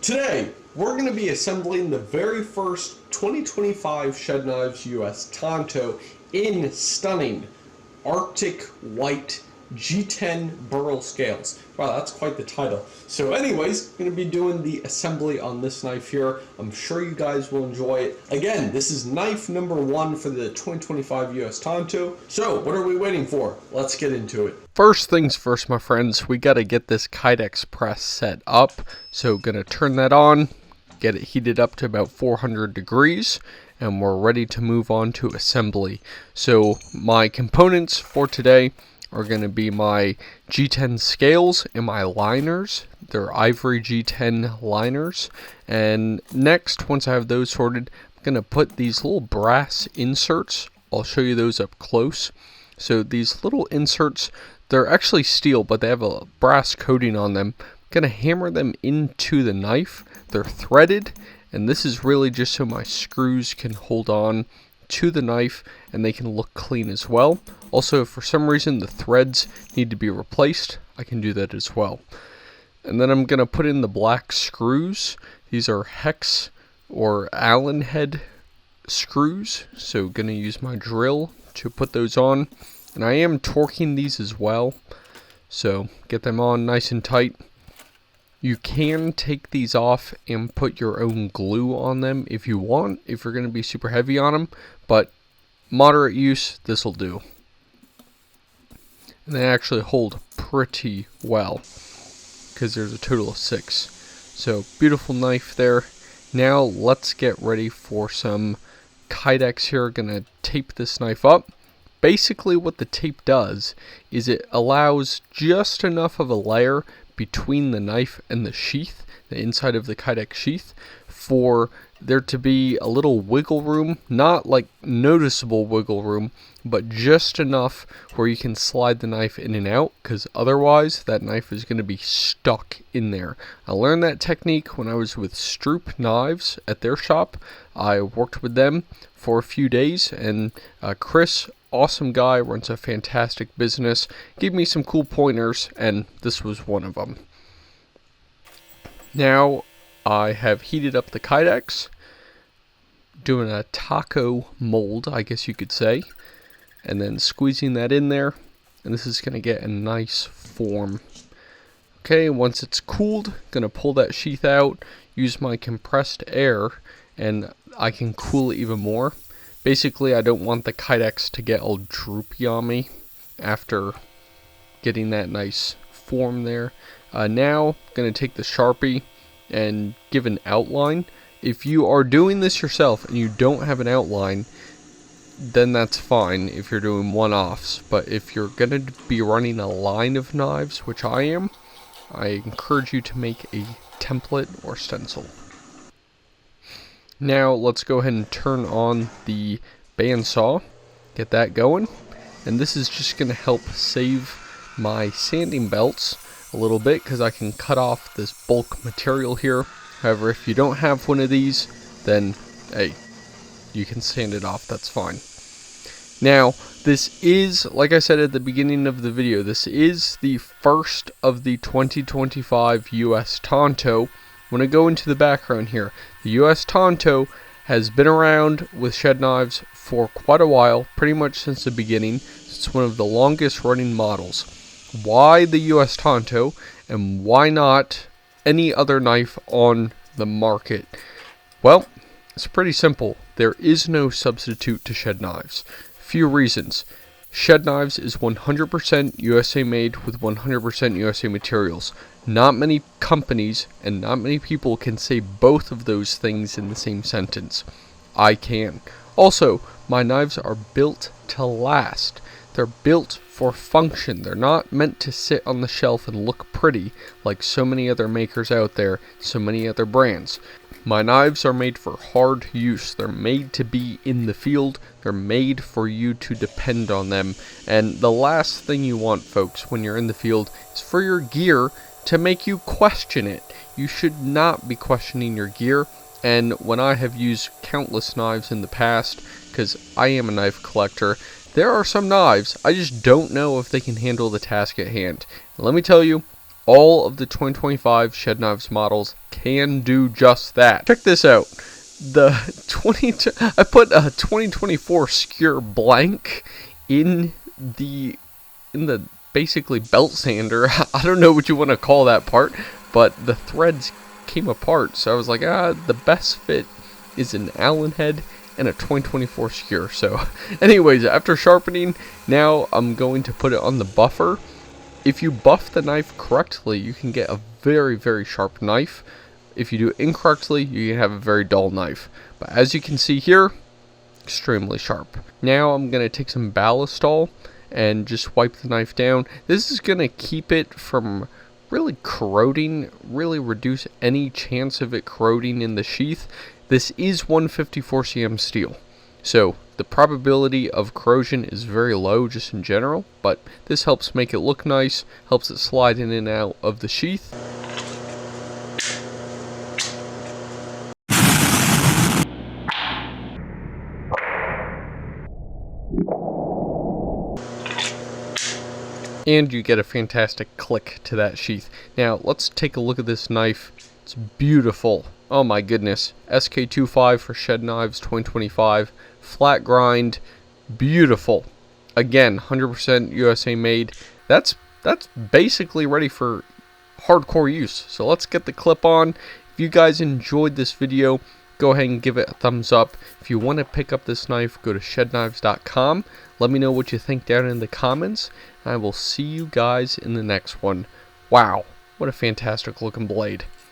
Today, we're going to be assembling the very first 2025 Shedknives US Tanto in stunning Arctic White G10 burl scales. Wow, that's quite the title. So anyways, I'm going to be doing the assembly on this knife here. I'm sure you guys will enjoy it. Again, this is knife number 1 for the 2025 US Tanto. So what are we waiting for? Let's get into it. First things first, my friends, we got to get this Kydex press set up. So gonna turn that on, get it heated up to about 400 degrees, and we're ready to move on to assembly. So my components for today are going to be my G10 scales and my liners. They're ivory G10 liners. And next, once I have those sorted, I'm going to put these little brass inserts. I'll show you those up close. So these little inserts, they're actually steel, but they have a brass coating on them. I'm going to hammer them into the knife. They're threaded, and this is really just so my screws can hold on to the knife and they can look clean as well. Also, if for some reason the threads need to be replaced, I can do that as well. And then I'm going to put in the black screws. These are hex or Allen head screws, so going to use my drill to put those on. And I am torquing these as well, so get them on nice and tight. You can take these off and put your own glue on them if you want, if you're going to be super heavy on them, but moderate use, this will do. And they actually hold pretty well, because there's a total of 6. So, beautiful knife there. Now, let's get ready for some Kydex here. Going to tape this knife up. Basically, what the tape does is it allows just enough of a layer between the knife and the sheath, the inside of the Kydex sheath, for there to be a little wiggle room, not like noticeable wiggle room, but just enough where you can slide the knife in and out, because otherwise that knife is going to be stuck in there. I learned that technique when I was with Stroop Knives at their shop. I worked with them for a few days, and Chris, awesome guy, runs a fantastic business, gave me some cool pointers, and this was one of them. Now I have heated up the Kydex, doing a taco mold, I guess you could say, and then squeezing that in there, and this is going to get a nice form. Okay, once it's cooled, going to pull that sheath out, use my compressed air, and I can cool it even more. Basically, I don't want the Kydex to get all droopy on me after getting that nice form there. Now, going to take the Sharpie and give an outline. If you are doing this yourself and you don't have an outline, then that's fine if you're doing one-offs. But if you're going to be running a line of knives, which I am, I encourage you to make a template or stencil. Now let's go ahead and turn on the bandsaw, get that going, and this is just going to help save my sanding belts a little bit because I can cut off this bulk material here. However, if you don't have one of these, then hey, you can sand it off, that's fine. Now, this is, like I said at the beginning of the video, this is the first of the 2025 US Tanto. When I go into the background here, the US Tanto has been around with shed knives for quite a while, pretty much since the beginning. It's one of the longest running models. Why the US Tanto, and why not any other knife on the market? Well, it's pretty simple. There is no substitute to shed knives. Few reasons. Shed Knives is 100% USA made with 100% USA materials. Not many companies and not many people can say both of those things in the same sentence. I can. Also, my knives are built to last. They're built for function. They're not meant to sit on the shelf and look pretty like so many other makers out there, so many other brands. My knives are made for hard use. They're made to be in the field. They're made for you to depend on them. And the last thing you want, folks, when you're in the field is for your gear to make you question it. You should not be questioning your gear. And when I have used countless knives in the past, because I am a knife collector, there are some knives, I just don't know if they can handle the task at hand. And let me tell you, all of the 2025 Shedknives models can do just that. Check this out. I put a 2024 skewer blank in the basically belt sander. I don't know what you want to call that part, but the threads came apart, so I was like, the best fit is an Allen head and a 2024 skewer. So anyways, after sharpening, now I'm going to put it on the buffer. If you buff the knife correctly, you can get a very, very sharp knife. If you do it incorrectly, you can have a very dull knife. But as you can see here, extremely sharp. Now I'm going to take some ballistol and just wipe the knife down. This is going to keep it from really corroding, really reduce any chance of it corroding in the sheath. This is 154 cm steel, so the probability of corrosion is very low just in general, but this helps make it look nice, helps it slide in and out of the sheath. And you get a fantastic click to that sheath. Now let's take a look at this knife. It's beautiful. Oh my goodness. SK25 for Shedknives 2025. Flat grind. Beautiful. Again, 100% USA made. That's basically ready for hardcore use. So let's get the clip on. If you guys enjoyed this video, go ahead and give it a thumbs up. If you want to pick up this knife, go to shedknives.com. Let me know what you think down in the comments. I will see you guys in the next one. Wow, what a fantastic looking blade.